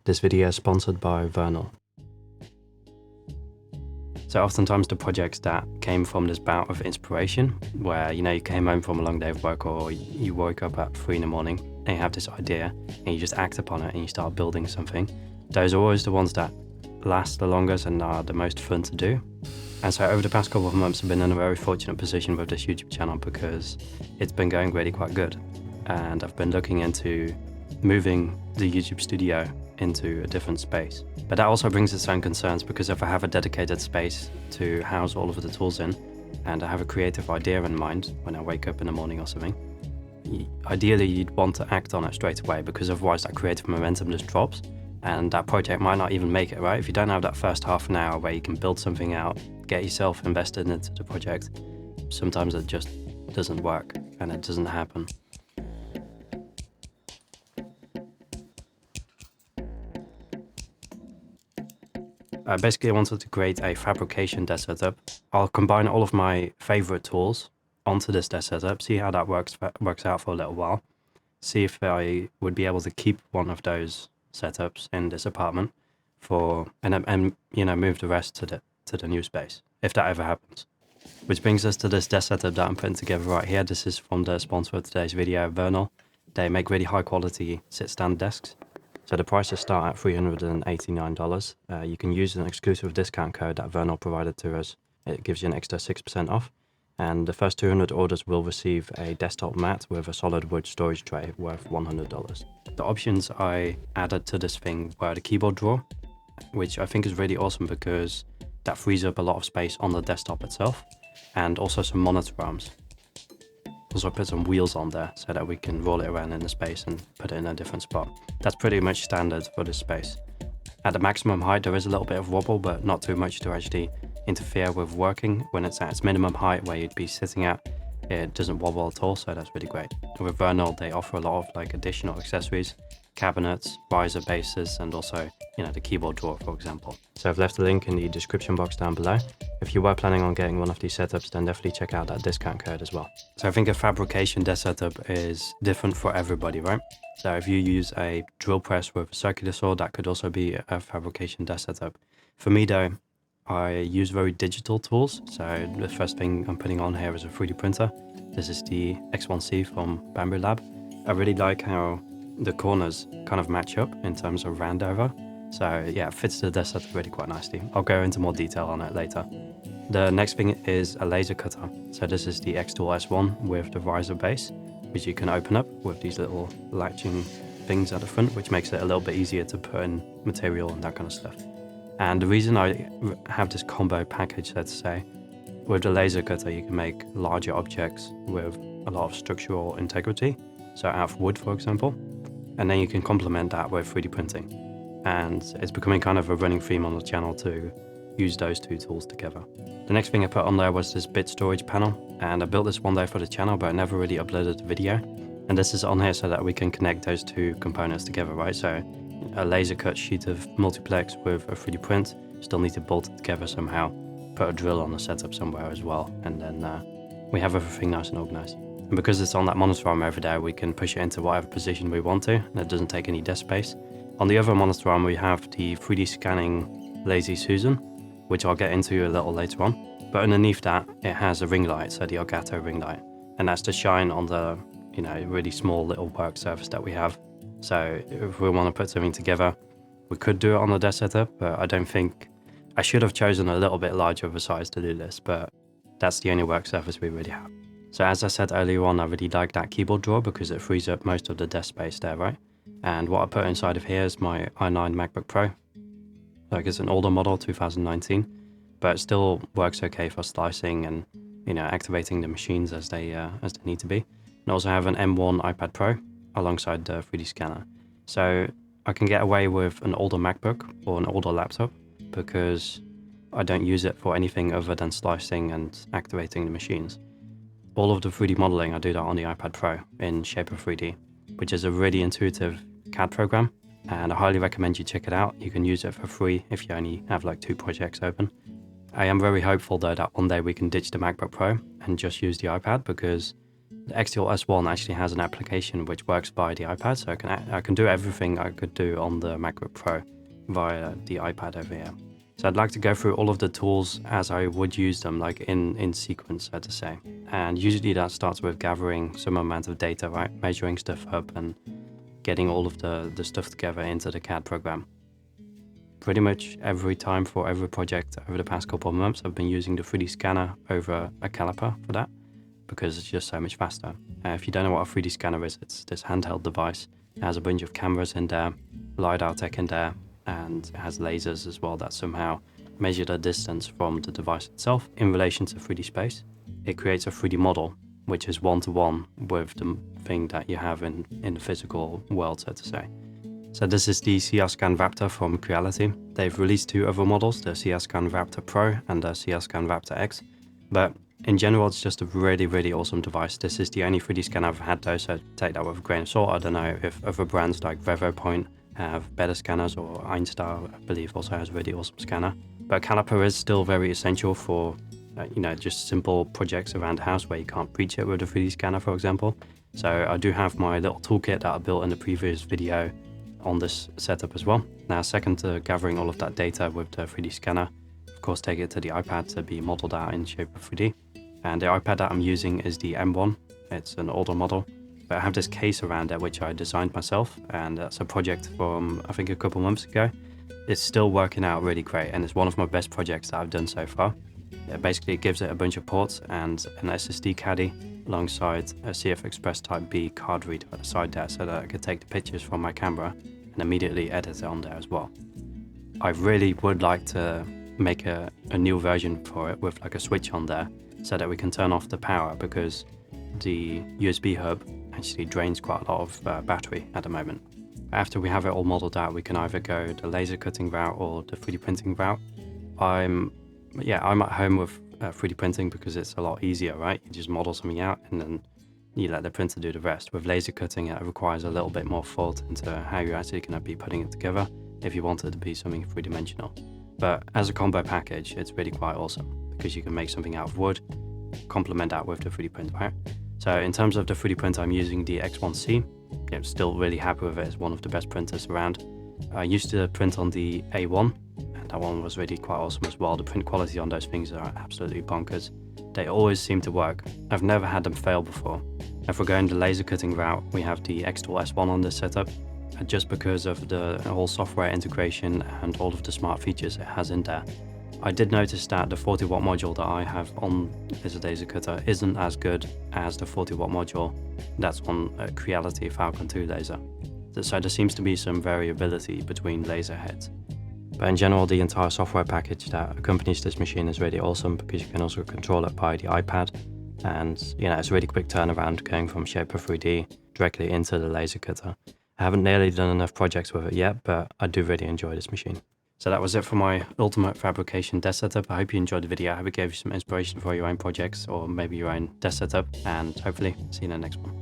This video is sponsored by Vernal. So oftentimes the projects that came from this bout of inspiration, where you came home from a long day of work, or you woke up at 3 in the morning and you have this idea and you just act upon it and you start building something, those are always the ones that last the longest and are the most fun to do. And so over the past couple of months I've been in a very fortunate position with this YouTube channel because it's been going really quite good. And I've been looking into moving the YouTube studio into a different space. But that also brings its own concerns, because if I have a dedicated space to house all of the tools in, and I have a creative idea in mind when I wake up in the morning or something, ideally you'd want to act on it straight away, because otherwise that creative momentum just drops and that project might not even make it, right? If you don't have that first half an hour where you can build something out, get yourself invested into the project, sometimes it just doesn't work and it doesn't happen. Basically, I wanted to create a Fabrication Desk Setup. I'll combine all of my favorite tools onto this desk setup, see how that works out for a little while, see if I would be able to keep one of those setups in this apartment and move the rest to the new space, if that ever happens. Which brings us to this desk setup that I'm putting together right here. This is from the sponsor of today's video, Vernal. They make really high quality sit-stand desks. So the prices start at $389. You can use an exclusive discount code that Vernal provided to us. It gives you an extra 6% off. And the first 200 orders will receive a desktop mat with a solid wood storage tray worth $100. The options I added to this thing were the keyboard drawer, which I think is really awesome because that frees up a lot of space on the desktop itself, and also some monitor arms. Also put some wheels on there so that we can roll it around in the space and put it in a different spot. That's pretty much standard for this space. At the maximum height there is a little bit of wobble, but not too much to actually interfere with working. When it's at its minimum height where you'd be sitting at, it doesn't wobble at all, so that's really great. With Vernal they offer a lot of additional accessories, cabinets, riser bases, and also the keyboard drawer, for example. So I've left a link in the description box down below. If you were planning on getting one of these setups, then definitely check out that discount code as well. So I think a Fabrication Desk Setup is different for everybody, right? So if you use a drill press with a circular saw, that could also be a Fabrication Desk Setup. For me though, I use very digital tools. So the first thing I'm putting on here is a 3D printer. This is the X1C from Bamboo Lab. I really like how the corners kind of match up in terms of round over. So yeah, it fits the desk setup really quite nicely. I'll go into more detail on it later. The next thing is a laser cutter. So this is the X-Tool S1 with the riser base, which you can open up with these little latching things at the front, which makes it a little bit easier to put in material and that kind of stuff. And the reason I have this combo package, let's say, with the laser cutter you can make larger objects with a lot of structural integrity, so out of wood for example, and then you can complement that with 3D printing. And it's becoming kind of a running theme on the channel to use those two tools together. The next thing I put on there was this bit storage panel, and I built this one day for the channel but I never really uploaded the video. And this is on here so that we can connect those two components together, right? So a laser cut sheet of multiplex with a 3D print, still need to bolt it together somehow, put a drill on the setup somewhere as well, and then we have everything nice and organized. And because it's on that monitor arm over there, we can push it into whatever position we want to, and it doesn't take any desk space. On the other monitor arm we have the 3D scanning Lazy Susan, which I'll get into a little later on. But underneath that it has a ring light, so the Elgato ring light, and that's to shine on the really small little work surface that we have. So if we want to put something together, we could do it on the desk setup, but I don't think I should have chosen a little bit larger of a size to do this, but that's the only work surface we really have. So as I said earlier on, I really like that keyboard drawer because it frees up most of the desk space there, right? And what I put inside of here is my i9 MacBook Pro. Like, it's an older model, 2019, but it still works okay for slicing and activating the machines as they need to be. And I also have an M1 iPad Pro alongside the 3D scanner. So I can get away with an older MacBook or an older laptop because I don't use it for anything other than slicing and activating the machines. All of the 3D modeling, I do that on the iPad Pro in Shaper 3D, which is a really intuitive CAD program, and I highly recommend you check it out. You can use it for free if you only have 2 projects open. I am very hopeful though that one day we can ditch the MacBook Pro and just use the iPad, because The XTOL S1 actually has an application which works via the iPad, so I can do everything I could do on the MacBook Pro via the iPad over here. So I'd like to go through all of the tools as I would use them, like in sequence, so to say. And usually that starts with gathering some amount of data, right? Measuring stuff up and getting all of the stuff together into the CAD program. Pretty much every time for every project over the past couple of months, I've been using the 3D scanner over a caliper for that, because it's just so much faster. If you don't know what a 3D scanner is, it's this handheld device. It has a bunch of cameras in there, LiDAR tech in there, and it has lasers as well that somehow measure the distance from the device itself in relation to 3D space. It creates a 3D model, which is one-to-one with the thing that you have in the physical world, so to say. So this is the CRScan Raptor from Creality. They've released two other models, the CRScan Raptor Pro and the CRScan Raptor X. But in general, it's just a really, really awesome device. This is the only 3D scanner I've had though, so take that with a grain of salt. I don't know if other brands like RevoPoint have better scanners, or Einstar, I believe, also has a really awesome scanner. But caliper is still very essential for, just simple projects around the house where you can't reach it with a 3D scanner, for example. So I do have my little toolkit that I built in the previous video on this setup as well. Now, second to gathering all of that data with the 3D scanner, of course, take it to the iPad to be modeled out in shape of 3D. And the iPad that I'm using is the M1. It's an older model, but I have this case around it which I designed myself, and that's a project from I think a couple months ago. It's still working out really great, and it's one of my best projects that I've done so far. Basically, it gives it a bunch of ports and an SSD caddy alongside a CF Express Type B card reader at the side there, so that I could take the pictures from my camera and immediately edit it on there as well. I really would like to make a new version for it with like a switch on there, so that we can turn off the power, because the USB hub actually drains quite a lot of battery at the moment. After we have it all modeled out, we can either go the laser cutting route or the 3D printing route. I'm at home with 3D printing because it's a lot easier, right? You just model something out and then you let the printer do the rest. With laser cutting, it requires a little bit more thought into how you're actually going to be putting it together if you want it to be something three-dimensional. But as a combo package, it's really quite awesome because you can make something out of wood, complement that with the 3D print, right? So in terms of the 3D print, I'm using the X1C. I'm still really happy with it. It's one of the best printers around. I used to print on the A1, and that one was really quite awesome as well. The print quality on those things are absolutely bonkers. They always seem to work. I've never had them fail before. If we're going the laser cutting route, we have the XTOL S1 on this setup, just because of the whole software integration and all of the smart features it has in there. I did notice that the 40-watt module that I have on this laser cutter isn't as good as the 40-watt module that's on a Creality Falcon 2 laser. So there seems to be some variability between laser heads. But in general, the entire software package that accompanies this machine is really awesome, because you can also control it via the iPad. And it's a really quick turnaround going from Shaper 3D directly into the laser cutter. I haven't nearly done enough projects with it yet, but I do really enjoy this machine. So that was it for my ultimate fabrication desk setup. I hope you enjoyed the video. I hope it gave you some inspiration for your own projects or maybe your own desk setup, and hopefully see you in the next one.